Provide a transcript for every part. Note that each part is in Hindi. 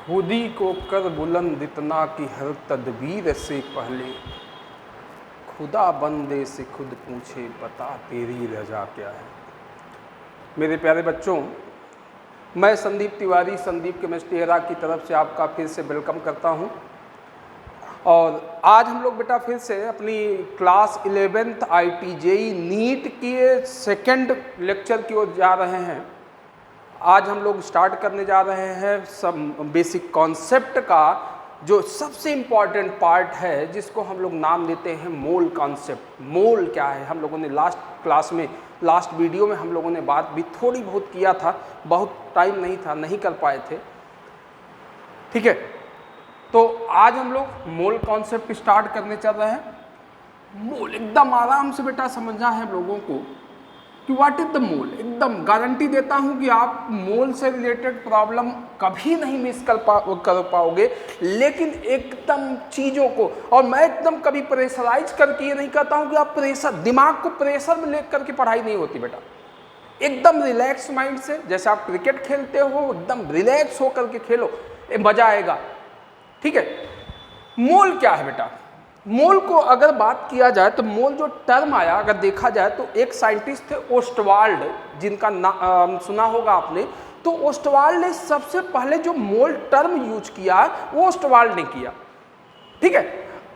खुदी को कर बुलंद इतना कि हर तदबीर से पहले खुदा बंदे से खुद पूछे बता तेरी रजा क्या है। मेरे प्यारे बच्चों, मैं संदीप तिवारी संदीप केमिस्ट्री एरा की तरफ से आपका फिर से वेलकम करता हूं। और आज हम लोग बेटा फिर से अपनी क्लास 11th IIT-JEE नीट के सेकंड लेक्चर की ओर जा रहे हैं। आज हम लोग स्टार्ट करने जा रहे हैं सब बेसिक कॉन्सेप्ट का जो सबसे इम्पॉर्टेंट पार्ट है, जिसको हम लोग नाम देते हैं मोल कॉन्सेप्ट। मोल क्या है, हम लोगों ने लास्ट क्लास में लास्ट वीडियो में हम लोगों ने बात भी थोड़ी बहुत किया था, बहुत टाइम नहीं था, नहीं कर पाए थे। ठीक है, तो आज हम लोग मोल कॉन्सेप्ट स्टार्ट करने चल रहे हैं। मोल एकदम आराम से बेटा समझना है लोगों को कि व्हाट इज द मोल। एकदम गारंटी देता हूं कि आप मोल से रिलेटेड प्रॉब्लम कभी नहीं मिस कर पाओगे, लेकिन एकदम चीज़ों को, और मैं एकदम कभी प्रेशराइज करके ये नहीं कहता हूं कि आप प्रेशर, दिमाग को प्रेशर में लेकर के पढ़ाई नहीं होती बेटा। एकदम रिलैक्स माइंड से, जैसे आप क्रिकेट खेलते हो एकदम रिलैक्स होकर के खेलो, मजा आएगा। ठीक है, मोल क्या है बेटा? मोल को अगर बात किया जाए तो मोल जो टर्म आया, अगर देखा जाए तो एक साइंटिस्ट थे ओस्टवाल्ड, जिनका सुना होगा आपने। तो ओस्टवाल्ड ने सबसे पहले जो मोल टर्म यूज किया वो ओस्टवाल्ड ने किया। ठीक है,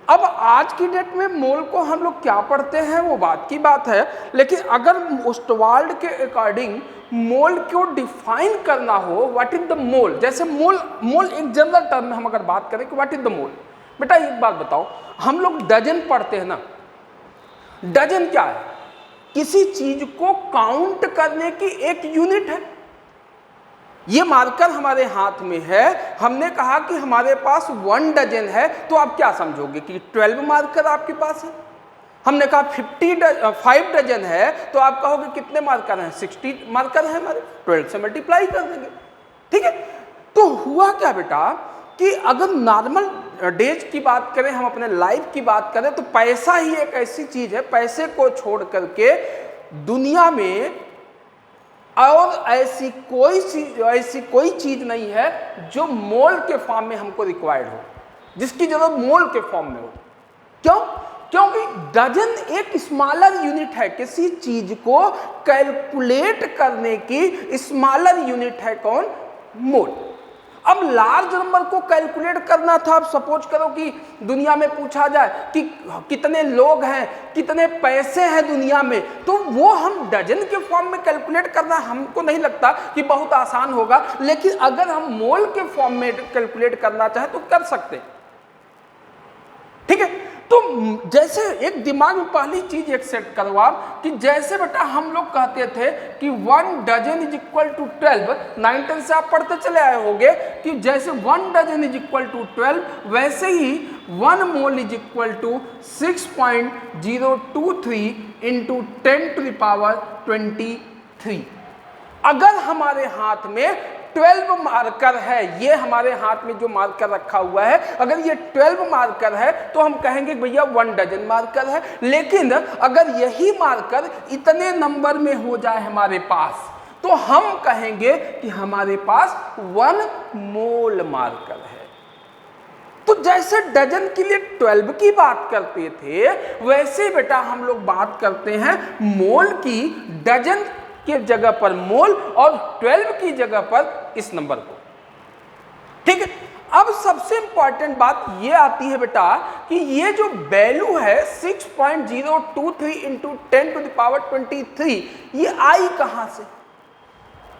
अब आज की डेट में मोल को हम लोग क्या पढ़ते हैं वो बात की बात है, लेकिन अगर ओस्टवाल्ड के अकॉर्डिंग मोल को डिफाइन करना हो, व्हाट इज द मोल, जैसे मोल एक जनरल टर्म में हम अगर बात करें कि व्हाट इज द मोल। बेटा एक बात बताओ, हम लोग डजन पढ़ते हैं ना, डजन क्या है? किसी चीज को काउंट करने की एक यूनिट है। ये मार्कर हमारे हाथ में है, हमने कहा कि हमारे पास 1 डजन है, तो आप क्या समझोगे कि 12 मार्कर आपके पास है। हमने कहा 5 डजन है, तो आप कहोगे कितने मार्कर हैं? 60 मार्कर हैं हमारे, 12 से मल्टीप्लाई कर देंगे। ठीक है, तो हुआ क्या बेटा कि अगर नॉर्मल डेज की बात करें, हम अपने लाइफ की बात करें, तो पैसा ही एक ऐसी चीज है, पैसे को छोड़ करके दुनिया में और ऐसी कोई चीज नहीं है जो मोल के फॉर्म में हमको रिक्वायर्ड हो, जिसकी जरूरत मोल के फॉर्म में हो। क्यों? क्योंकि डजन एक स्मॉलर यूनिट है, किसी चीज को कैलकुलेट करने की स्मॉलर यूनिट है कौन? मोल। अब लार्ज नंबर को कैलकुलेट करना था, अब सपोज करो कि दुनिया में पूछा जाए कि कितने लोग हैं, कितने पैसे हैं दुनिया में, तो वो हम डजन के फॉर्म में कैलकुलेट करना हमको नहीं लगता कि बहुत आसान होगा, लेकिन अगर हम मोल के फॉर्म में कैलकुलेट करना चाहें तो कर सकते हैं। ठीक है, तो जैसे एक दिमाग में पहली चीज एक सेट करो आप कि जैसे बेटा हम लोग कहते थे कि 1 डजन इज इक्वल टू 12, 9 से आप पढ़ते चले आए होंगे कि जैसे 1 डजन इज इक्वल टू 12, वैसे ही 1 mole is equal to 6.023 into 10 to the power 23। अगर हमारे हाथ में 12 मार्कर है, ये हमारे हाथ में जो मार्कर रखा हुआ है, अगर ये 12 मार्कर है तो हम कहेंगे भैया 1 डजन मार्कर है। लेकिन अगर यही मार्कर इतने नंबर में हो जाए हमारे पास, तो हम कहेंगे कि हमारे पास 1 मोल मार्कर है। तो जैसे डजन के लिए 12 की बात करते थे, वैसे बेटा हम लोग बात करते हैं मोल की, डजन के जगह पर मोल और 12 की जगह पर इस नंबर को। ठीक है, अब सबसे इंपॉर्टेंट बात ये आती है बेटा कि ये जो वैल्यू है 6.023 इंटू 10 टू द पावर 23, ये आई कहां से?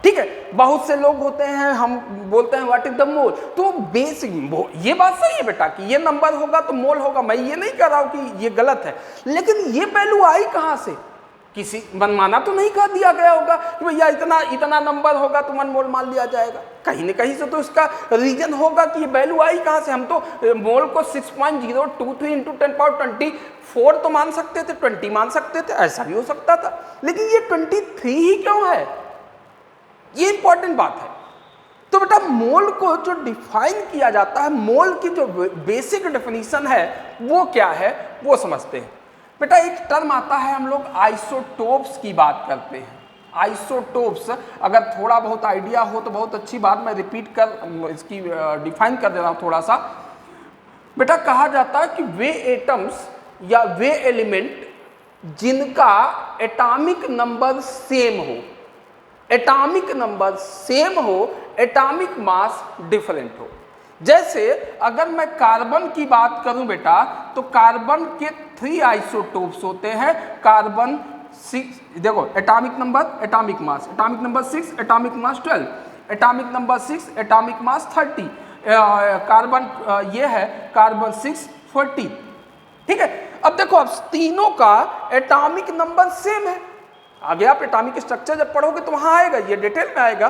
ठीक है, बहुत से लोग होते हैं, हम बोलते हैं व्हाट इज द मोल, तो बेसिक ये बात सही है बेटा कि ये नंबर होगा तो मोल होगा, मैं ये नहीं कह रहा हूं कि ये गलत है, लेकिन ये वैल्यू आई कहां से? किसी मनमाना तो नहीं कह दिया गया होगा कि भैया इतना नंबर होगा तो 1 मोल मान लिया जाएगा। कहीं न कहीं से तो इसका रीजन होगा कि ये वैल्यू आई कहां से। हम तो मोल को 6.023 इंटू 10 पावर 24 तो मान सकते थे, 20 मान सकते थे, ऐसा भी हो सकता था, लेकिन ये 23 ही क्यों है? ये इंपॉर्टेंट बात है। तो बेटा मोल को जो डिफाइन किया जाता है, मोल की जो बेसिक डेफिनेशन है वो क्या है वो समझते हैं। बेटा एक टर्म आता है, हम लोग आइसोटोप्स की बात करते हैं। आइसोटोप्स, अगर थोड़ा बहुत आइडिया हो तो बहुत अच्छी बात, मैं रिपीट कर इसकी डिफाइन कर दे रहा हूं थोड़ा सा। बेटा कहा जाता है कि वे एटम्स या वे एलिमेंट जिनका एटॉमिक नंबर सेम हो, एटॉमिक नंबर सेम हो, एटॉमिक मास डिफरेंट हो। जैसे अगर मैं कार्बन की बात करूं बेटा, तो कार्बन के 3 आइसोटोप्स होते हैं। कार्बन 6, देखो atomic number, atomic mass, atomic number 6, atomic mass 12, atomic number 6, atomic mass 30, carbon ये है कार्बन 6 40। ठीक है, अब देखो अब तीनों का एटॉमिक नंबर सेम है। आगे आप एटॉमिक स्ट्रक्चर जब पढ़ोगे तो वहां आएगा, ये डिटेल में आएगा।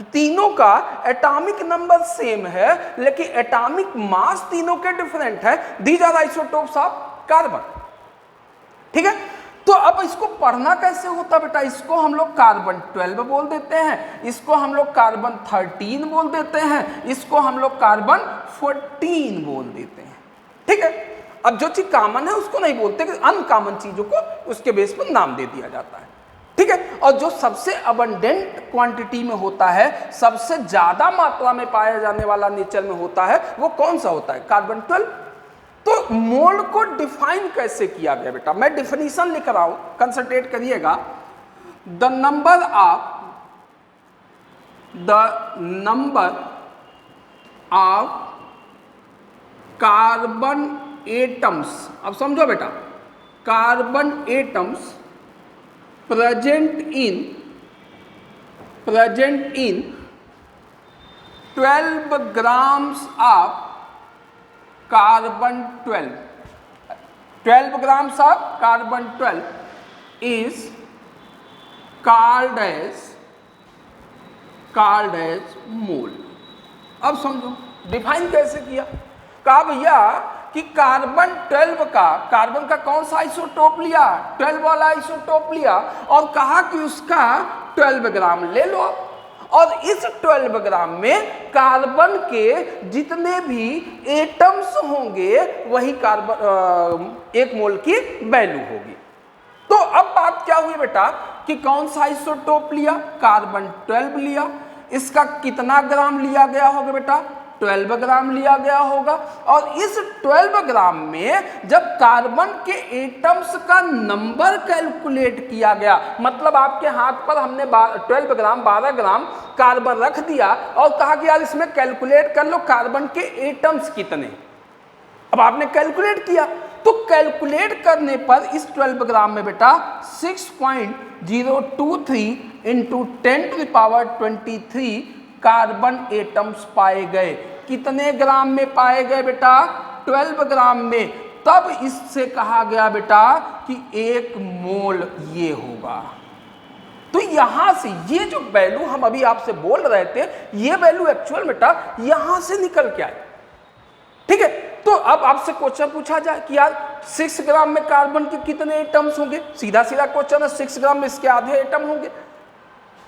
तीनों का एटॉमिक नंबर सेम है लेकिन एटॉमिक मास तीनों के डिफरेंट है। These are isotopes of carbon. ठीक है, तो अब इसको पढ़ना कैसे होता बेटा, इसको हम लोग कार्बन 12 बोल देते हैं, इसको हम लोग कार्बन 13 बोल देते हैं, इसको हम लोग कार्बन 14 बोल देते हैं। ठीक है, अब जो चीज कॉमन है उसको नहीं बोलते, अनकॉमन चीजों को उसके बेस पर नाम दे दिया जाता है। ठीक है, और जो सबसे अबंडेंट क्वांटिटी में होता है, सबसे ज्यादा मात्रा में पाया जाने वाला नेचर में होता है, वो कौन सा होता है, कार्बन 12। तो मोल को डिफाइन कैसे किया गया बेटा, मैं डिफिनीशन लिख रहा हूं, कंसंट्रेट करिएगा। The number of carbon atoms, अब समझो बेटा, carbon atoms present in 12 grams of carbon 12 grams of carbon 12 is called as mole। अब समझो डिफाइन कैसे किया, कहा भैया कि कार्बन 12 का, कार्बन का कौन सा आइसोटोप लिया, 12 वाला आइसोटोप लिया और कहा कि उसका 12 ग्राम ले लो, और इस 12 ग्राम में कार्बन के जितने भी एटम्स होंगे वही कार्बन 1 मोल की वैल्यू होगी। तो अब बात क्या हुई बेटा कि कौन सा आइसोटोप लिया, कार्बन 12 लिया, इसका कितना ग्राम लिया गया होगा बेटा, 12 ग्राम लिया गया होगा। और इस 12 ग्राम में जब कार्बन के एटम्स का नंबर कैलकुलेट किया गया, मतलब आपके हाथ पर हमने 12 ग्राम 12 ग्राम कार्बन रख दिया और कहा कि यार इसमें कैलकुलेट कर लो कार्बन के एटम्स कितने। अब आपने कैलकुलेट किया, तो कैलकुलेट करने पर इस 12 ग्राम में बेटा 6.023 इंटू 10⁻23 कार्बन एटम्स पाए गए। कितने ग्राम में पाए गए बेटा, 12 ग्राम में। तब इससे कहा गया बेटा कि 1 मोल ये होगा। तो यहां से ये जो वैल्यू हम अभी आपसे बोल रहे थे, ये वैल्यू एक्चुअल बेटा यहां से निकल के आए। ठीक है, तो अब आपसे क्वेश्चन पूछा जाए कि यार 6 ग्राम में कार्बन के कितने एटम्स होंगे, सीधा सीधा क्वेश्चन है, 6 ग्राम में इसके आधे एटम होंगे।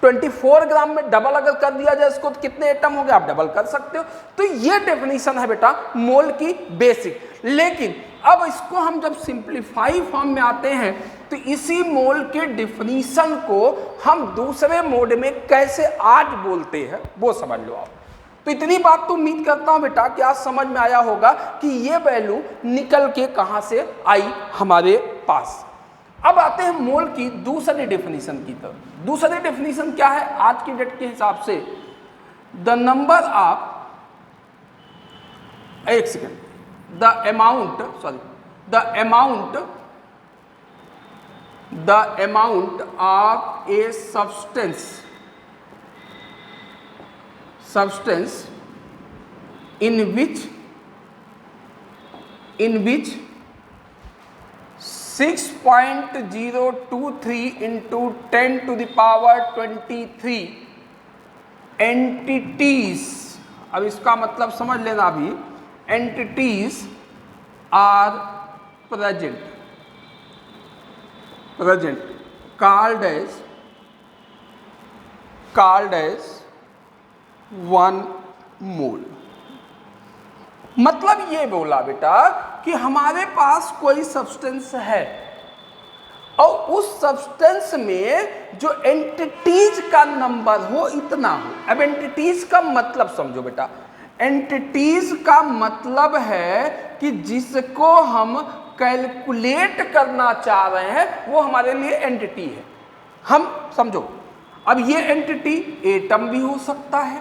24 ग्राम में डबल अगर कर दिया जाए इसको तो कितने एटम होंगे, आप डबल कर सकते हो। तो ये डेफिनेशन है बेटा मोल की बेसिक। लेकिन अब इसको हम जब सिंप्लीफाई फॉर्म में आते हैं तो इसी मोल के डेफिनेशन को हम दूसरे मोड में कैसे आज बोलते हैं वो समझ लो आप। तो इतनी बात तो उम्मीद करता हूं बेटा कि आज समझ में आया होगा कि ये वैल्यू निकल के कहां से आई हमारे पास। अब आते हैं मोल की दूसरी डेफिनेशन की तरफ। दूसरी डेफिनेशन क्या है आज की डेट के हिसाब से, द नंबर ऑफ, एक second, the amount of a substance in which 6.023 into 10⁻23 entities, अब इसका मतलब समझ लेना, अभी entities are present called as 1 mole. मतलब ये बोला बेटा कि हमारे पास कोई सब्सटेंस है और उस सब्सटेंस में जो एंटिटीज का नंबर हो इतना हो। अब एंटिटीज का मतलब समझो बेटा, एंटिटीज का मतलब है कि जिसको हम कैलकुलेट करना चाह रहे हैं वो हमारे लिए एंटिटी है। हम समझो, अब ये एंटिटी एटम भी हो सकता है,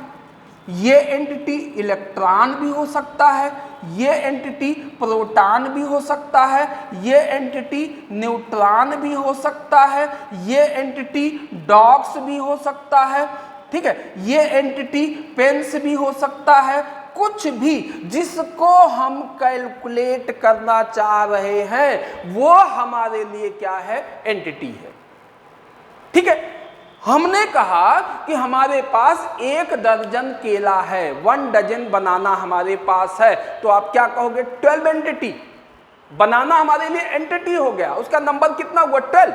ये एंटिटी इलेक्ट्रॉन भी हो सकता है, ये एंटिटी प्रोटॉन भी हो सकता है, ये एंटिटी न्यूट्रॉन भी हो सकता है, ये एंटिटी डॉग्स भी हो सकता है, ठीक है, ये एंटिटी पेन्स भी हो सकता है। कुछ भी जिसको हम कैलकुलेट करना चाह रहे हैं वो हमारे लिए क्या है, एंटिटी है। ठीक है, हमने कहा कि हमारे पास 1 दर्जन केला है, 1 डजन बनाना हमारे पास है, तो आप क्या कहोगे, 12 एंटिटी। बनाना हमारे लिए एंटिटी हो गया, उसका नंबर कितना हुआ, 12।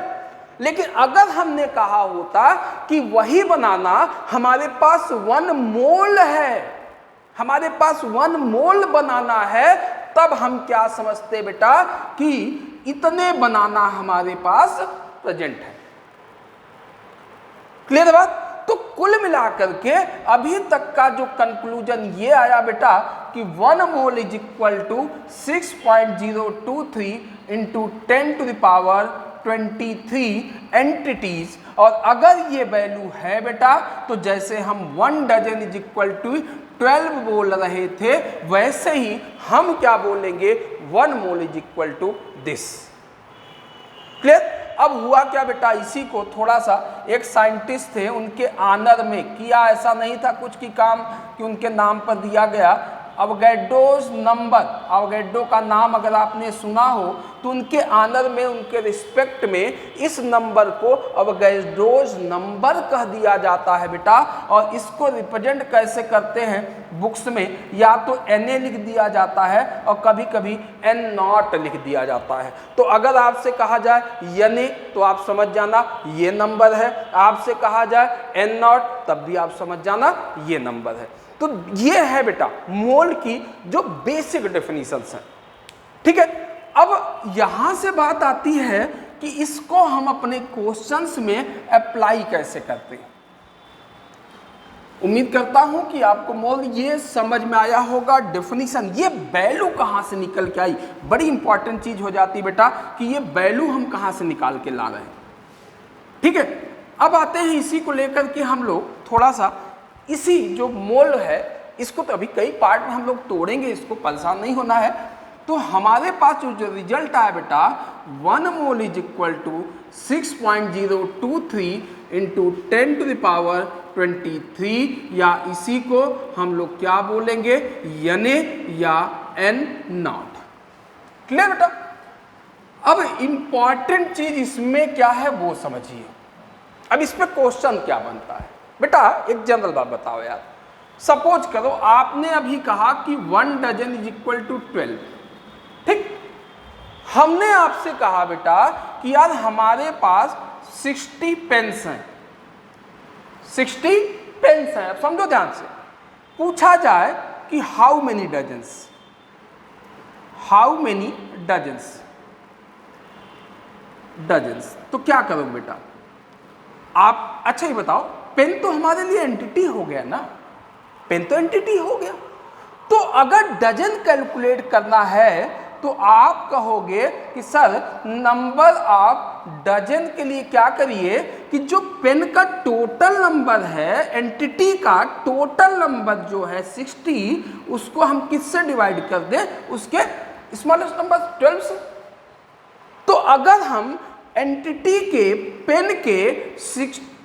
लेकिन अगर हमने कहा होता कि वही बनाना हमारे पास 1 मोल है, हमारे पास 1 मोल बनाना है, तब हम क्या समझते बेटा कि इतने बनाना हमारे पास प्रेजेंट है। क्लियर बात? तो कुल मिलाकर के अभी तक का जो कंक्लूजन ये आया बेटा कि 1 mole is equal to 6.023 into 10 to the power 23 entities. और अगर ये वैल्यू है बेटा तो जैसे हम 1 डजन इज इक्वल टू 12 बोल रहे थे, वैसे ही हम क्या बोलेंगे, 1 mole is equal to this. Clear? अब हुआ क्या बेटा, इसी को थोड़ा सा एक साइंटिस्ट थे, उनके आनर में किया, ऐसा नहीं था कुछ की काम कि उनके नाम पर दिया गया। अवगैड्रोस नंबर, अवगैड्रो का नाम अगर आपने सुना हो तो उनके आनर में, उनके रिस्पेक्ट में इस नंबर को अवगैड्रोस नंबर कह दिया जाता है बेटा। और इसको रिप्रेजेंट कैसे करते हैं बुक्स में, या तो Na लिख दिया जाता है और कभी कभी N0 लिख दिया जाता है। तो अगर आपसे कहा जाए Na तो आप समझ जाना ये नंबर है, आपसे कहा जाए N0 तब भी आप समझ जाना ये नंबर है। तो ये है बेटा मोल की जो बेसिक डेफिनेशंस हैं। ठीक है, अब यहां से बात आती है कि इसको हम अपने क्वेश्चंस में अप्लाई कैसे करते हैं। उम्मीद करता हूं कि आपको मोल ये समझ में आया होगा। डेफिनेशन, ये वैल्यू कहां से निकल के आई, बड़ी इंपॉर्टेंट चीज हो जाती है बेटा कि ये वैल्यू हम कहां से निकाल के ला रहे हैं। ठीक है, अब आते हैं इसी को लेकर के हम लोग थोड़ा सा, इसी जो मोल है इसको तो अभी कई पार्ट में हम लोग तोड़ेंगे, इसको परेशान नहीं होना है। तो हमारे पास जो रिजल्ट आया बेटा 1 mole is equal to 6.023 into 10 to the power 23, या इसी को हम लोग क्या बोलेंगे, Na या N0। क्लियर बेटा? अब इंपॉर्टेंट चीज इसमें क्या है वो समझिए। अब इस पे क्वेश्चन क्या बनता है बेटा, एक जनरल बात बताओ यार। सपोज करो आपने अभी कहा कि 1 डजन इज इक्वल टू 12, ठीक। हमने आपसे कहा बेटा कि यार हमारे पास 60 पेन्स हैं, 60 पेन्स हैं। अब समझो ध्यान से, पूछा जाए कि how many dozens, how many dozens, dozens, तो क्या करो बेटा आप। अच्छा ये बताओ, पेन तो हमारे लिए एंटिटी हो गया ना, पेन तो एंटिटी हो गया। तो अगर डजन कैलकुलेट करना है तो आप कहोगे कि सर नंबर ऑफ डजन के लिए क्या करिए कि जो पेन का टोटल नंबर है, एंटिटी का टोटल नंबर जो है 60, उसको हम किससे डिवाइड कर दें, उसके स्मॉलेस्ट नंबर 12 से। तो अगर हम एंटिटी के पेन के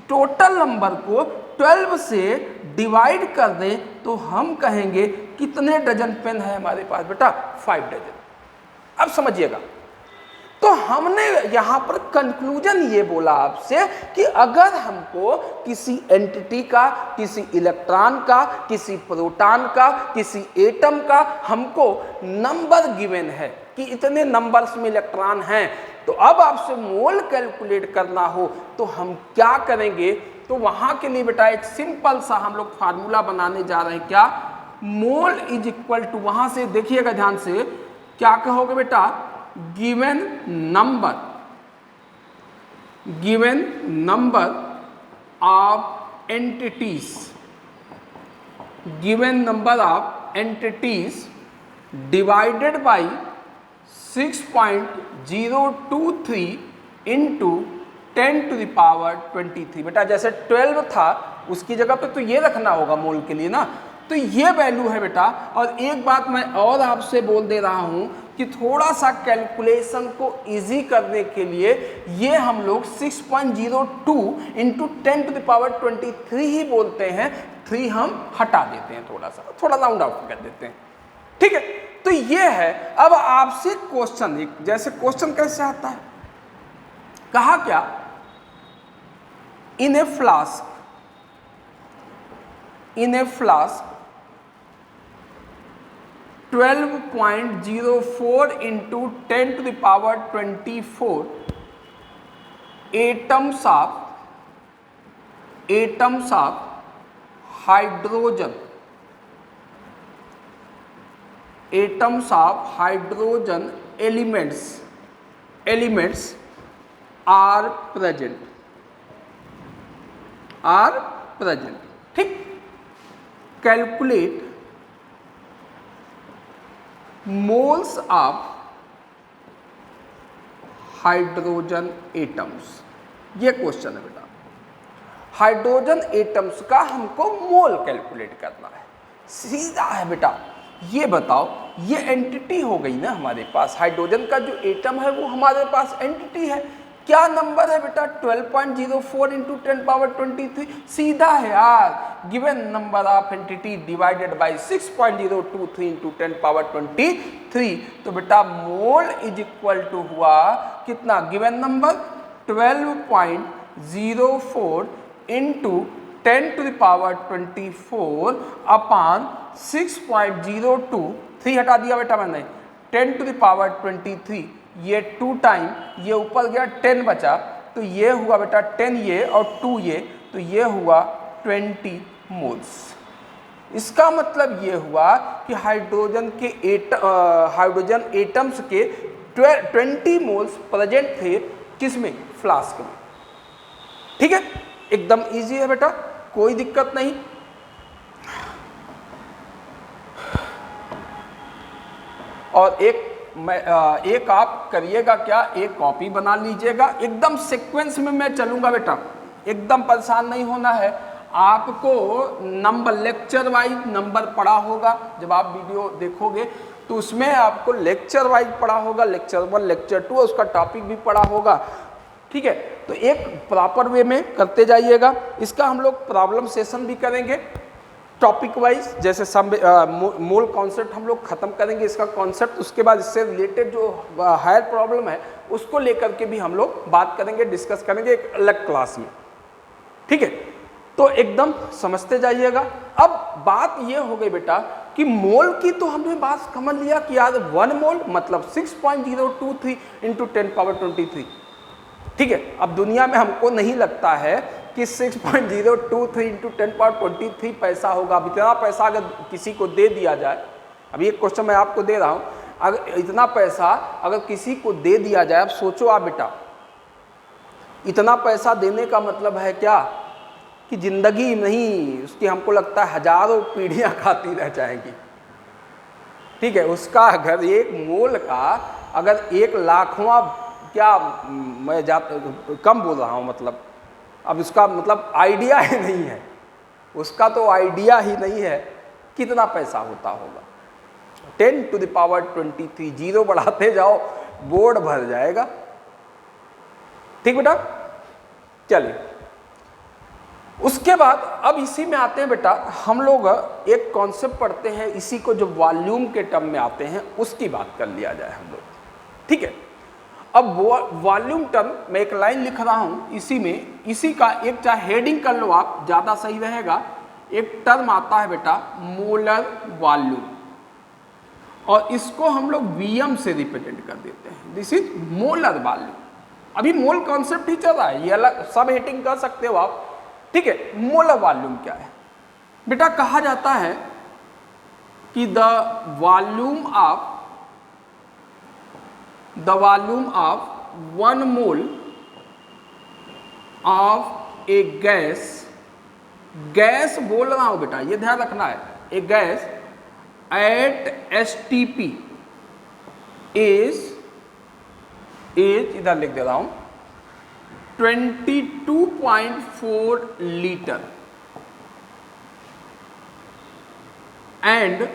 टोटल नंबर को 12 से डिवाइड कर दें तो हम कहेंगे कितने डजन पेन है हमारे पास बेटा, 5 डजन। अब समझिएगा, तो हमने यहां पर कंक्लूजन ये बोला आपसे कि अगर हमको किसी एंटिटी का, किसी इलेक्ट्रॉन का, किसी प्रोटॉन का, किसी एटम का हमको नंबर गिवन है कि इतने नंबर्स में इलेक्ट्रॉन हैं, तो अब आपसे मोल कैलकुलेट करना हो तो हम क्या करेंगे। तो वहां के लिए बेटा एक सिंपल सा हम लोग फार्मूला बनाने जा रहे हैं। क्या, मोल इज इक्वल टू, वहां से देखिएगा ध्यान से, क्या कहोगे बेटा, given number given number of entities, given number of entities divided by 6.023 into 10 to the power 23। बेटा जैसे 12 था उसकी जगह पे तो ये रखना होगा मोल के लिए ना, तो ये वैल्यू है बेटा। और एक बात मैं और आपसे बोल दे रहा हूं कि थोड़ा सा कैलकुलेशन को इजी करने के लिए ये हम लोग 6.02 इंटू 10 टू द पावर 23 ही बोलते हैं, 3 हम हटा देते हैं, थोड़ा राउंड ऑफ कर देते हैं, ठीक है। तो ये है। अब आपसे क्वेश्चन, एक जैसे क्वेश्चन कैसे आता है, कहा क्या, इन ए flask 12.04 into 10 to the power 24 atoms of hydrogen elements are present, ठीक। Calculate moles of hydrogen atoms, ये क्वेश्चन है बेटा। हाइड्रोजन एटम्स का हमको मोल कैलकुलेट करना है, सीधा है बेटा। ये बताओ, ये एंटिटी हो गई ना हमारे पास, हाइड्रोजन का जो एटम है वो हमारे पास एंटिटी है। क्या नंबर है बेटा, 12.04 इंटू 10 पावर 23, सीधा है यार। Given number of entity divided by 6.023 into 10 power 23, तो बेटा मोल इज इक्वल टू हुआ कितना, given number 12.04 into 10 to the power 24 upon 6.023 हटा दिया बेटा मैंने, 10 टू द पावर 23, ये 2 टाइम, ये ऊपर गया 10 बचा, तो ये हुआ बेटा 10 ये और 2 ये, तो ये हुआ 20 मोल्स। इसका मतलब ये हुआ कि हाइड्रोजन एटम्स के 20 मोल्स प्रेजेंट थे किसमें, फ्लास्क में, ठीक है। एकदम इजी है बेटा, कोई दिक्कत नहीं। और एक आप करिएगा क्या, एक कॉपी बना लीजिएगा, एकदम सीक्वेंस में मैं चलूंगा बेटा, एकदम परेशान नहीं होना है। आपको नंबर लेक्चर वाइज नंबर पढ़ा होगा, जब आप वीडियो देखोगे तो उसमें आपको लेक्चर वाइज पढ़ा होगा, लेक्चर 1 लेक्चर 2 उसका टॉपिक भी पढ़ा होगा, ठीक है। तो एक प्रॉपर वे में करते जाइएगा। इसका हम लोग प्रॉब्लम सेशन भी करेंगे टॉपिक वाइज, जैसे मोल कॉन्सेप्ट हम लोग खत्म करेंगे इसका कॉन्सेप्ट, उसके बाद इससे रिलेटेड जो हायर प्रॉब्लम है उसको लेकर के भी हम लोग बात करेंगे, डिस्कस करेंगे एक अलग क्लास में, ठीक है। तो एकदम समझते जाइएगा। अब बात ये हो गई बेटा कि मोल की तो हमने बात समझ लिया कि यार 1 मोल मतलब 6.023 इंटू 10 पावर 23, ठीक है। अब दुनिया में हमको नहीं लगता है कि 6.023 इंटू 10 पावर 23 पैसा होगा। अब इतना पैसा अगर किसी को दे दिया जाए, अभी एक क्वेश्चन मैं आपको दे रहा हूँ, अगर इतना पैसा अगर किसी को दे दिया जाए, अब सोचो आप बेटा, इतना पैसा देने का मतलब है क्या कि जिंदगी नहीं, उसकी हमको लगता है हजारों पीढ़ियां खाती रह जाएंगी, ठीक है। उसका अगर एक मोल का अगर 1 लाखवां, क्या मैं कम बोल रहा हूँ, मतलब अब उसका मतलब आइडिया ही नहीं है, उसका तो आइडिया ही नहीं है कितना पैसा होता होगा। 10 टू द पावर 23, जीरो बढ़ाते जाओ बोर्ड भर जाएगा, ठीक बेटा। चलिए उसके बाद अब इसी में आते हैं बेटा, हम लोग एक कॉन्सेप्ट पढ़ते हैं, इसी को जो वॉल्यूम के टर्म में आते हैं उसकी बात कर लिया जाए हम लोग, ठीक है। अब वॉल्यूम टर्म मैं एक लाइन लिख रहा हूं, इसी में इसी का एक चाहे हेडिंग कर लो आप, ज़्यादा सही रहेगा। एक टर्म आता है बेटा मोलर वॉल्यूम, और इसको हम लोग वीएम से रिप्रेजेंट कर देते हैं, दिस इज मोलर वॉल्यूम। अभी मोल कॉन्सेप्ट ही चल रहा है, ये अलग सब हेडिंग कर सकते हो आप, ठीक है। मोलर वॉल्यूम क्या है बेटा, कहा जाता है कि the volume of 1 mole of A gas, gas बोल रहा हूं बेटा, ये ध्यान रखना है, ए गैस एट STP इज इधर लिख दे रहा हूं 22.4 litre and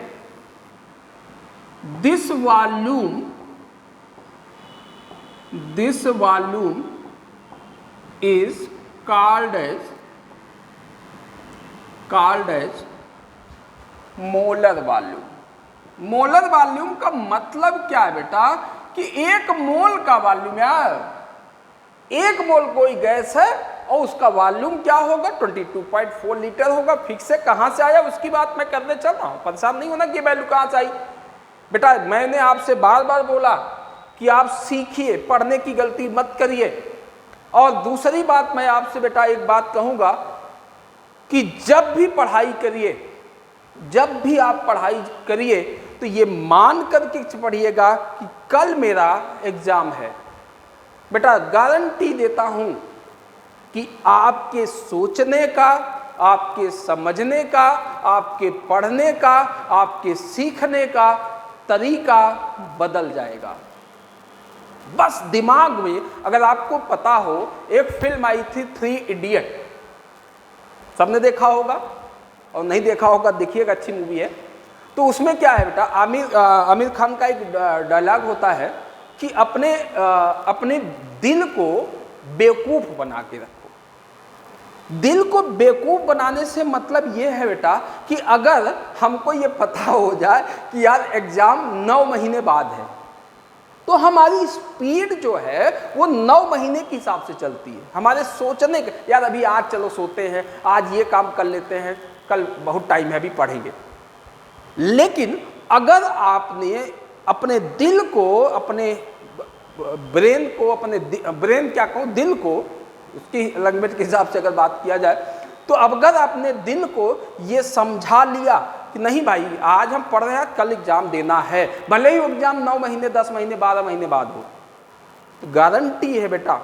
this volume is called as molar volume. Molar volume का मतलब क्या है बेटा कि एक मोल का वॉल्यूम, यार एक मोल कोई गैस है और उसका वॉल्यूम क्या होगा 22.4 लीटर होगा। फिक्स है, कहां से आया उसकी बात मैं करने चल रहा हूं, परेशान नहीं होना कि वैल्यू कहां से आई। बेटा मैंने आपसे बार बार बोला कि आप सीखिए, पढ़ने की गलती मत करिए। और दूसरी बात मैं आपसे बेटा एक बात कहूंगा कि जब भी पढ़ाई करिए, जब भी आप पढ़ाई करिए तो ये मान करके पढ़िएगा कि कल मेरा एग्जाम है। बेटा गारंटी देता हूं कि आपके सोचने का, आपके समझने का, आपके पढ़ने का, आपके सीखने का तरीका बदल जाएगा। बस दिमाग में, अगर आपको पता हो, एक फिल्म आई थी 3 इडियट, सबने देखा होगा और नहीं देखा होगा देखिएगा, अच्छी मूवी है। तो उसमें क्या है बेटा, आमिर खान का एक डायलॉग होता है कि अपने दिल को बेवकूफ बना के रखो। दिल को बेवकूफ बनाने से मतलब ये है बेटा कि अगर हमको ये पता हो जाए कि यार एग्जाम 9 महीने बाद है, तो हमारी स्पीड जो है वो 9 महीने के हिसाब से चलती है। हमारे सोचने के, यार अभी आज चलो सोते हैं, आज ये काम कर लेते हैं, कल बहुत टाइम है अभी पढ़ेंगे। लेकिन अगर आपने अपने दिल को, अपने ब्रेन को, अपने ब्रेन क्या कहूँ, दिल को, उसकी लैंग्वेज के हिसाब से अगर बात किया जाए, तो अगर आपने दिल को ये समझा लिया कि नहीं भाई आज हम पढ़ रहे हैं, कल एग्जाम देना है, भले ही एग्जाम 9 महीने 10 महीने 12 महीने बाद हो, तो गारंटी है बेटा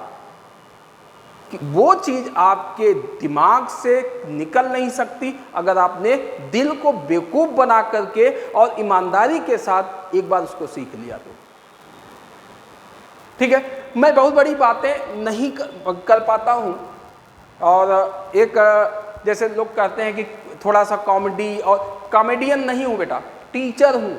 कि वो चीज आपके दिमाग से निकल नहीं सकती अगर आपने दिल को बेवकूफ बना करके और ईमानदारी के साथ एक बार उसको सीख लिया तो। ठीक है, मैं बहुत बड़ी बातें नहीं कर पाता हूं, और एक जैसे लोग कहते हैं कि थोड़ा सा कॉमेडी, और कॉमेडियन नहीं हूं बेटा, टीचर हूं।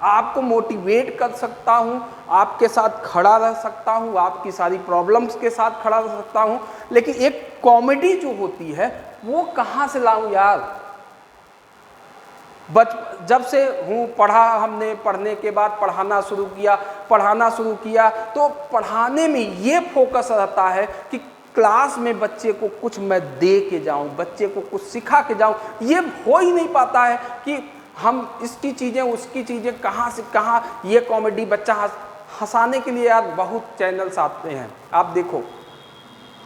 आपको मोटिवेट कर सकता हूं, आपके साथ खड़ा रह सकता हूं, आपकी सारी प्रॉब्लम्स के साथ खड़ा रह सकता हूं, लेकिन एक कॉमेडी जो होती है वो कहां से लाऊं यार। जब से हूँ पढ़ा, हमने पढ़ने के बाद पढ़ाना शुरू किया तो पढ़ाने में ये फोकस रहता है कि क्लास में बच्चे को कुछ मैं दे के जाऊं, बच्चे को कुछ सिखा के जाऊं। ये हो ही नहीं पाता है कि हम इसकी चीज़ें उसकी चीज़ें कहाँ से कहाँ, ये कॉमेडी बच्चा हंसाने के लिए यार बहुत चैनल्स आते हैं, आप देखो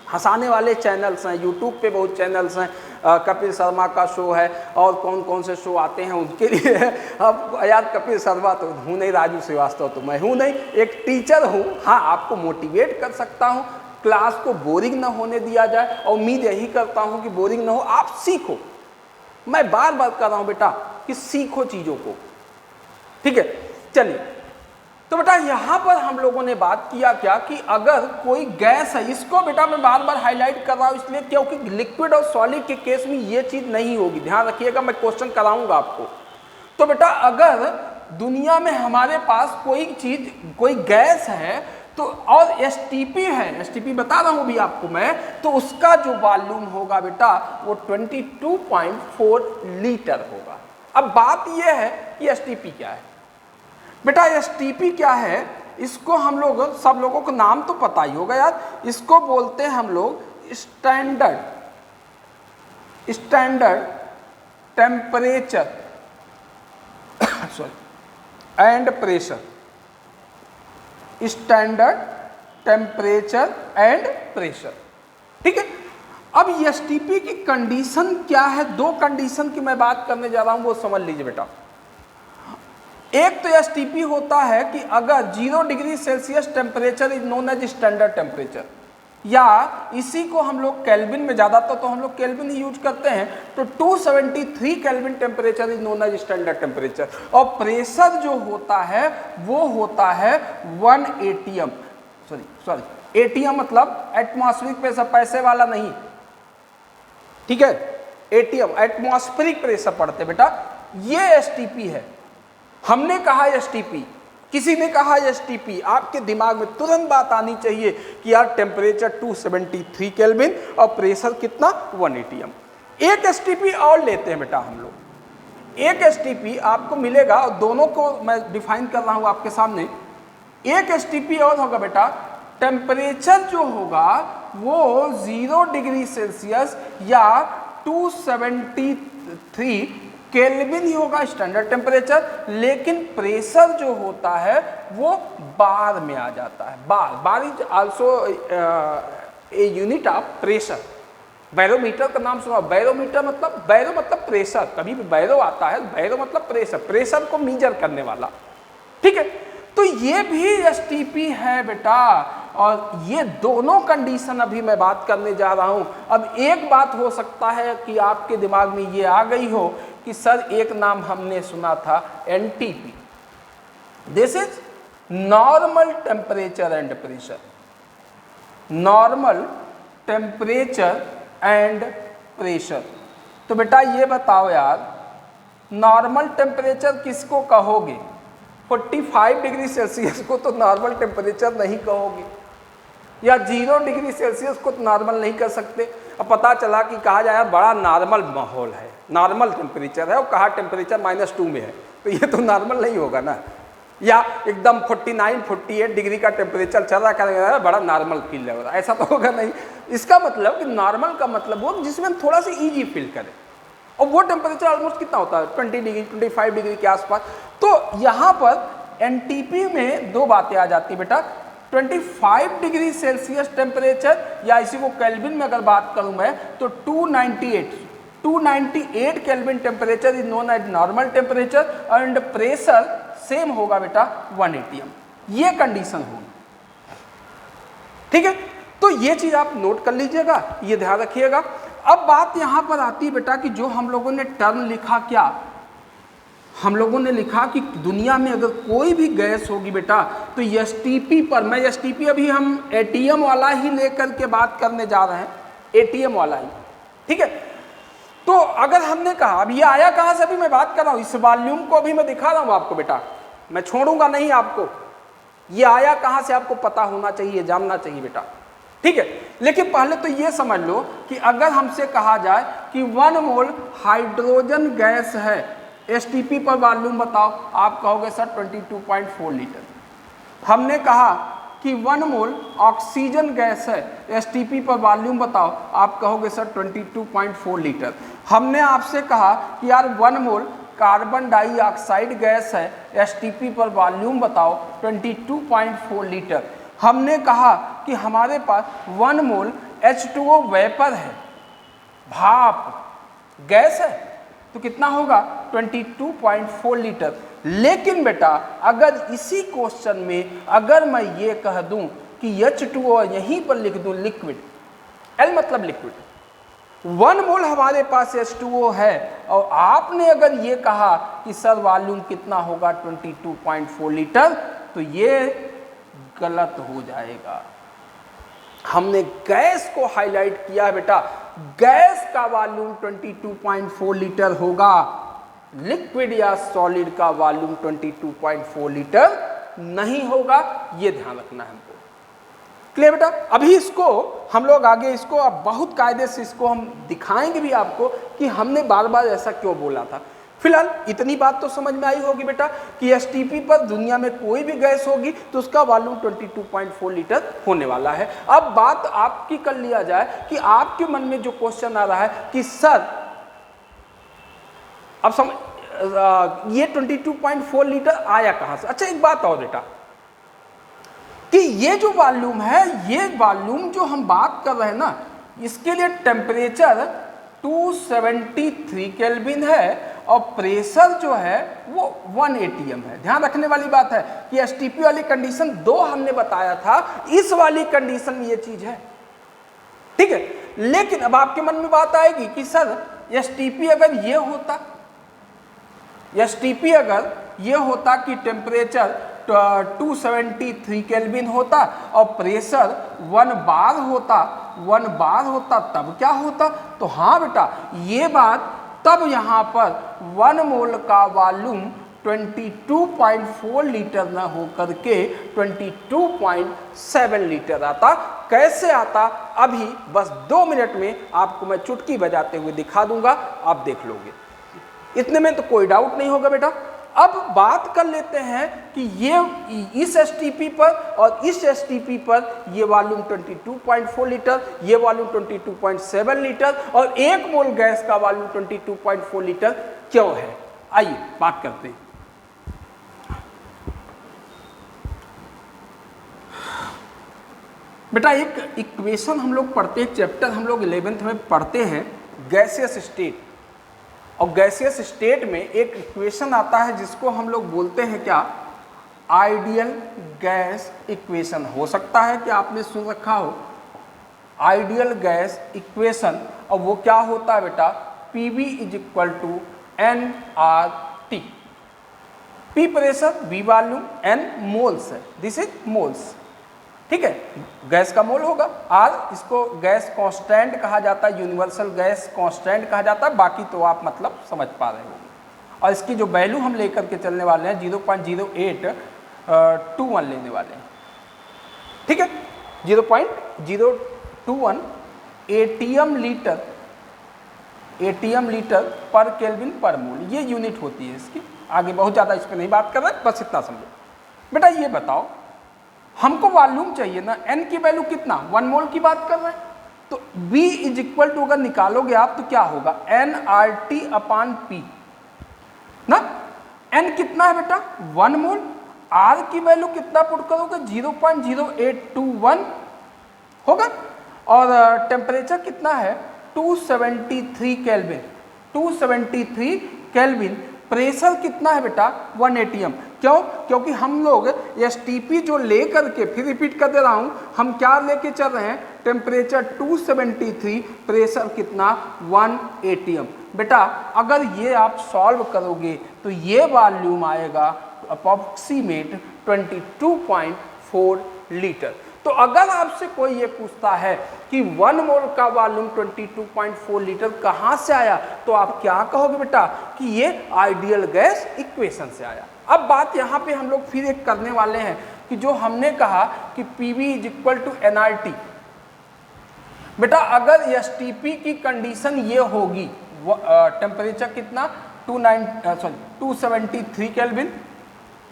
हंसाने वाले चैनल्स हैं, यूट्यूब पे बहुत चैनल्स हैं, कपिल शर्मा का शो है, और कौन कौन से शो आते हैं उनके लिए। अब यार कपिल शर्मा तो हूँ नहीं, राजू श्रीवास्तव तो मैं हूँ नहीं, एक टीचर हूँ। हाँ, आपको मोटिवेट कर सकता हूँ, क्लास को बोरिंग ना होने दिया जाए, और उम्मीद यही करता हूँ कि बोरिंग ना हो, आप सीखो। मैं बार बार कर रहा हूँ बेटा कि सीखो चीज़ों को, ठीक है। चलिए, तो बेटा यहाँ पर हम लोगों ने बात किया क्या कि अगर कोई गैस है, इसको बेटा मैं बार बार हाईलाइट कर रहा हूँ इसलिए क्योंकि लिक्विड और सॉलिड के केस में ये चीज़ नहीं होगी, ध्यान रखिएगा, मैं क्वेश्चन कराऊंगा आपको। तो बेटा अगर दुनिया में हमारे पास कोई चीज़, कोई गैस है तो, और STP है, STP बता रहा हूँ अभी आपको मैं, तो उसका जो वॉल्यूम होगा बेटा वो 22.4 लीटर होगा। अब बात यह है कि STP क्या है बेटा। STP क्या है, इसको हम लोग, सब लोगों को नाम तो पता ही होगा यार, इसको बोलते हैं हम लोग standard temperature sorry and pressure, standard temperature and pressure, ठीक है। अब STP की कंडीशन क्या है, 2 कंडीशन की मैं बात करने जा रहा हूं, वो समझ लीजिए बेटा। एक तो STP होता है कि अगर 0 degree Celsius temperature is known as standard temperature, या इसी को हम लोग केल्विन में ज़्यादातर तो हम लोग केल्विन ही यूज करते हैं, तो 273 kelvin temperature is known as standard temperature. और प्रेशर जो होता है वो होता है 1 एटीएम, सॉरी एटीएम मतलब एटमॉस्फेरिक प्रेशर, पैसे वाला नहीं, ठीक है, एटीएम एटमॉस्फेरिक प्रेशर पढ़ते बेटा। ये एसटीपी है, हमने कहा एसटीपी, किसी ने कहा एसटीपी, आपके दिमाग में तुरंत बात आनी चाहिए कि यार टेम्परेचर 273 केल्विन और प्रेशर कितना 1 एटीएम। एक एसटीपी और लेते हैं बेटा हम लोग, एक एसटीपी आपको मिलेगा और दोनों को मैं डिफाइन कर रहा हूं आपके सामने। एक एसटीपी और होगा बेटा, टेम्परेचर जो होगा वो 0 डिग्री सेल्सियस या 273 केल्विन ही होगा स्टैंडर्ड टेम्परेचर, लेकिन प्रेशर जो होता है वो बार में आ जाता है। Bar is also a unit of pressure. Barometer का नाम सुना, बैरोमीटर मतलब, बैरो मतलब प्रेशर, कभी भी बैरो आता है, बैरो मतलब प्रेशर, प्रेशर को मीजर करने वाला, ठीक है। तो ये भी एसटीपी है बेटा, और ये दोनों कंडीशन अभी मैं बात करने जा रहा हूं। अब एक बात हो सकता है कि आपके दिमाग में ये आ गई हो कि सर एक नाम हमने सुना था NTP, this is normal temperature and pressure, normal temperature and pressure. तो बेटा ये बताओ यार, नॉर्मल टेम्परेचर किसको कहोगे? 45 डिग्री सेल्सियस को तो नॉर्मल टेम्परेचर नहीं कहोगे, या 0 डिग्री सेल्सियस को तो नॉर्मल नहीं कर सकते। अब पता चला कि कहा जाए बड़ा नॉर्मल माहौल है, नॉर्मल टेम्परेचर है, और कहा टेम्परेचर -2 में है, तो ये तो नॉर्मल नहीं होगा ना। या एकदम 49-48 डिग्री का टेम्परेचर चल रहा है, बड़ा नॉर्मल फील हो रहा है, ऐसा तो होगा नहीं। इसका मतलब कि नॉर्मल का मतलब वो जिसमें थोड़ा सा ईजी फील करे, और वो टेम्परेचर ऑलमोस्ट कितना होता है 20 डिग्री 25 डिग्री के आसपास। तो यहाँ पर एनटीपी में दो बातें आ जाती है बेटा, 25 डिग्री सेल्सियस टेम्परेचर, या इसी को केल्विन में अगर बात करूं मैं तो 298 kelvin temperature is known as normal temperature, and pressure same होगा बेटा 1 एटीएम। ये कंडीशन होगी, ठीक है। तो ये चीज आप नोट कर लीजिएगा, ये ध्यान रखिएगा। अब बात यहां पर आती है बेटा कि जो हम लोगों ने टर्म लिखा, क्या हम लोगों ने लिखा कि दुनिया में अगर कोई भी गैस होगी बेटा तो एसटीपी पर, मैं एसटीपी अभी हम एटीएम वाला ही लेकर के बात करने जा रहे हैं, एटीएम वाला ही, ठीक है। तो अगर हमने कहा, अब ये आया कहां से, अभी मैं बात कर रहा हूं, इस वॉल्यूम को अभी मैं दिखा रहा हूं आपको बेटा, मैं छोड़ूंगा नहीं आपको, ये आया कहां से आपको पता होना चाहिए, जानना चाहिए बेटा, ठीक है। लेकिन पहले तो ये समझ लो कि अगर हमसे कहा जाए कि 1 मोल हाइड्रोजन गैस है, एसटीपी पर वॉल्यूम बताओ, आप कहोगे सर 22.4 लीटर। हमने कहा कि 1 मोल ऑक्सीजन गैस है, एसटीपी पर वॉल्यूम बताओ, आप कहोगे सर 22.4 लीटर। हमने आपसे कहा कि यार 1 मोल कार्बन डाइऑक्साइड गैस है, एसटीपी पर वॉल्यूम बताओ, 22.4 लीटर। हमने कहा कि हमारे पास 1 मोल H2O वेपर है, भाप गैस है, तो कितना होगा 22.4 लीटर। लेकिन बेटा अगर इसी क्वेश्चन में अगर मैं ये कह दूं कि H2O यहीं पर लिख दूं लिक्विड, L मतलब लिक्विड, 1 मोल हमारे पास H2O है, और आपने अगर ये कहा कि सर वॉल्यूम कितना होगा 22.4 लीटर, तो ये गलत हो जाएगा। हमने गैस को हाईलाइट किया बेटा, गैस का वॉल्यूम 22.4 लीटर होगा, लिक्विड या सॉलिड का वॉल्यूम 22.4 लीटर नहीं होगा, ये ध्यान रखना है हमको। क्लियर बेटा? अभी इसको हम लोग आगे इसको अब बहुत कायदे से इसको हम दिखाएंगे भी आपको कि हमने बार बार ऐसा क्यों बोला था। फिलहाल इतनी बात तो समझ में आई होगी बेटा कि एसटीपी पर दुनिया में कोई भी गैस होगी तो उसका वॉल्यूम 22.4 लीटर होने वाला है। अब बात आपकी कर लिया जाए कि आपके मन में जो क्वेश्चन आ रहा है कि सर अब ये 22.4 लीटर आया कहां से। अच्छा एक बात और बेटा कि ये जो वॉल्यूम है, ये वॉल्यूम जो हम बात कर रहे हैं ना, इसके लिए टेम्परेचर 273 केल्विन है और प्रेशर जो है वो 1 एटीएम है। ध्यान रखने वाली बात है कि एसटीपी वाली कंडीशन 2 हमने बताया था, इस वाली कंडीशन में ये चीज है। ठीक है। लेकिन अब आपके मन में बात आएगी कि सर एसटीपी अगर ये होता, एसटीपी अगर ये होता कि टेम्परेचर 273 केल्विन होता और प्रेशर 1 बार होता तब क्या होता? तो हाँ बेटा, ये बात तब यहाँ पर 1 मोल का वॉल्यूम 22.4 लीटर न होकर के 22.7 लीटर आता। कैसे आता? अभी बस 2 मिनट में आपको मैं चुटकी बजाते हुए दिखा दूंगा, आप देख लोगे। इतने में तो कोई डाउट नहीं होगा बेटा। अब बात कर लेते हैं कि ये इस एसटीपी पर और इस एसटीपी पर ये वॉल्यूम 22.4 लीटर, ये वॉल्यूम 22.7 लीटर और 1 मोल गैस का वॉल्यूम 22.4 लीटर क्यों है? आइए बात करते हैं। बेटा एक इक्वेशन हम लोग पढ़ते हैं, चैप्टर हम लोग 11th में पढ़ते हैं, गैसियस स्टेट। और गैसियस स्टेट में एक इक्वेशन आता है जिसको हम लोग बोलते हैं क्या? Ideal gas equation. हो सकता है कि आपने सुन रखा हो आइडियल गैस इक्वेशन। और वो क्या होता है बेटा? PV = nRT। P pressure, V volume, N moles है, दिस इज मोल्स। ठीक है, गैस का मोल होगा। R इसको गैस कांस्टेंट कहा जाता है, यूनिवर्सल गैस कांस्टेंट कहा जाता है। बाकी तो आप मतलब समझ पा रहे होंगे। और इसकी जो वैल्यू हम लेकर के चलने वाले हैं 0.0821 लेने वाले हैं। ठीक है, 0.021 एटीएम लीटर पर केल्विन पर मोल, ये यूनिट होती है इसकी। आगे बहुत ज़्यादा इस पर नहीं बात कर रहे, बस इतना समझो। बेटा ये बताओ, हमको वॉल्यूम चाहिए ना, n की वैल्यू कितना? 1 मोल की बात कर रहे हैं। तो V = अगर निकालोगे आप तो क्या होगा? nRT/P ना। n कितना है बेटा? 1 मोल। R की वैल्यू कितना पुट करोगे? 0.0821 होगा। और टेम्परेचर कितना है? 273 केल्विन। 273 केल्विन। प्रेशर कितना है बेटा? 1 atm। क्यों? क्योंकि हम लोग एसटीपी जो लेकर के, फिर रिपीट कर दे रहा हूं, हम क्या लेके चल रहे हैं? टेम्परेचर 273, प्रेशर कितना? 1 atm। बेटा अगर ये आप सॉल्व करोगे तो ये वॉल्यूम आएगा अप्रॉक्सीमेट 22.4 लीटर। तो अगर आपसे कोई ये पूछता है कि 1 मोल का वॉल्यूम 22.4 लीटर कहाँ से आया, तो आप क्या कहोगे बेटा? कि ये आइडियल गैस इक्वेशन से आया। अब बात यहाँ पे हम लोग फिर एक करने वाले हैं कि जो हमने कहा कि PV = nRT। बेटा अगर एसटीपी की कंडीशन ये होगी, टेम्परेचर कितना? 273 केल्विन,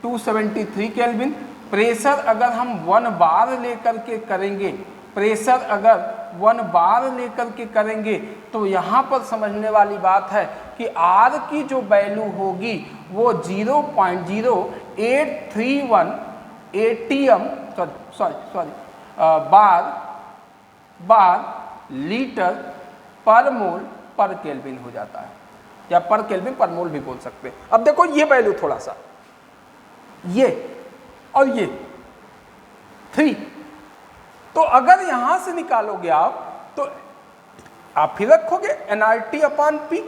273 केल्विन। प्रेशर अगर हम 1 बार लेकर के करेंगे, प्रेशर अगर 1 बार लेकर के करेंगे, तो यहाँ पर समझने वाली बात है कि R की जो वैल्यू होगी वो 0.0831 एटीएम बार लीटर पर मोल पर केल्विन हो जाता है, या पर केल्विन पर मोल भी बोल सकते हैं। अब देखो ये वैल्यू थोड़ा सा, ये और ये 3, तो अगर यहां से निकालोगे आप तो आप फिर रखोगे nRT/P।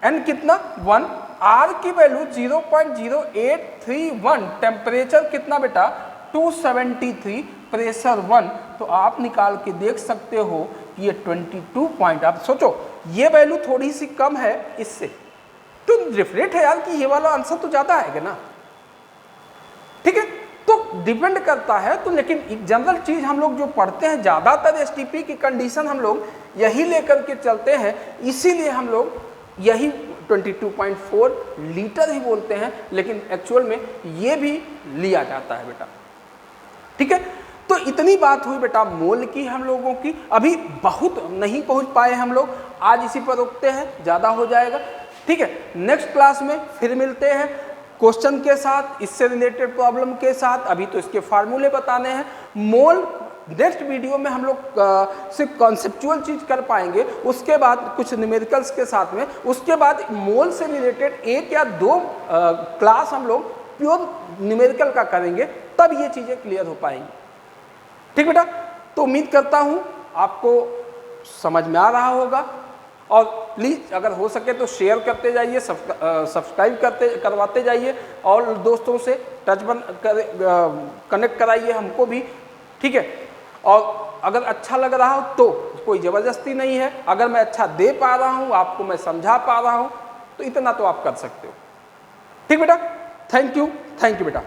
n कितना? 1। R की वैल्यू 0.0831, टेम्परेचर कितना बेटा? 273, प्रेशर 1। तो आप निकाल के देख सकते हो कि ये 22 पॉइंट। आप सोचो ये वैल्यू थोड़ी सी कम है इससे, तो डेफिनेट है यार कि ये वाला आंसर तो ज्यादा आएगा ना। ठीक है, तो डिपेंड करता है। तो लेकिन एक जनरल चीज हम लोग जो पढ़ते हैं, ज्यादातर एसटीपी की कंडीशन हम लोग यही लेकर के चलते हैं, इसीलिए हम लोग यही 22.4 लीटर ही बोलते हैं, लेकिन एक्चुअल में ये भी लिया जाता है बेटा। ठीक है, तो इतनी बात हुई बेटा मोल की हम लोगों की। अभी बहुत नहीं पहुंच पाए हम लोग, आज इसी पर रुकते हैं, ज़्यादा हो जाएगा। ठीक है, नेक्स्ट क्लास में फिर मिलते हैं क्वेश्चन के साथ, इससे रिलेटेड प्रॉब्लम के साथ। अभी तो इसके फार्मूले बताने हैं। मोल नेक्स्ट वीडियो में हम लोग सिर्फ कॉन्सेप्चुअल चीज कर पाएंगे, उसके बाद कुछ न्यूमेरिकल्स के साथ में, उसके बाद मोल से रिलेटेड 1 या 2 क्लास हम लोग प्योर न्यूमेरिकल का करेंगे, तब ये चीज़ें क्लियर हो पाएंगी। ठीक बेटा, तो उम्मीद करता हूँ आपको समझ में आ रहा होगा। और प्लीज़ अगर हो सके तो शेयर करते जाइए, सब्सक्राइब करवाते जाइए और दोस्तों से कनेक्ट कराइए हमको भी, ठीक है। और अगर अच्छा लग रहा हो तो कोई ज़बरदस्ती नहीं है, अगर मैं अच्छा दे पा रहा हूँ, आपको मैं समझा पा रहा हूँ, तो इतना तो आप कर सकते हो। ठीक बेटा, थैंक यू बेटा।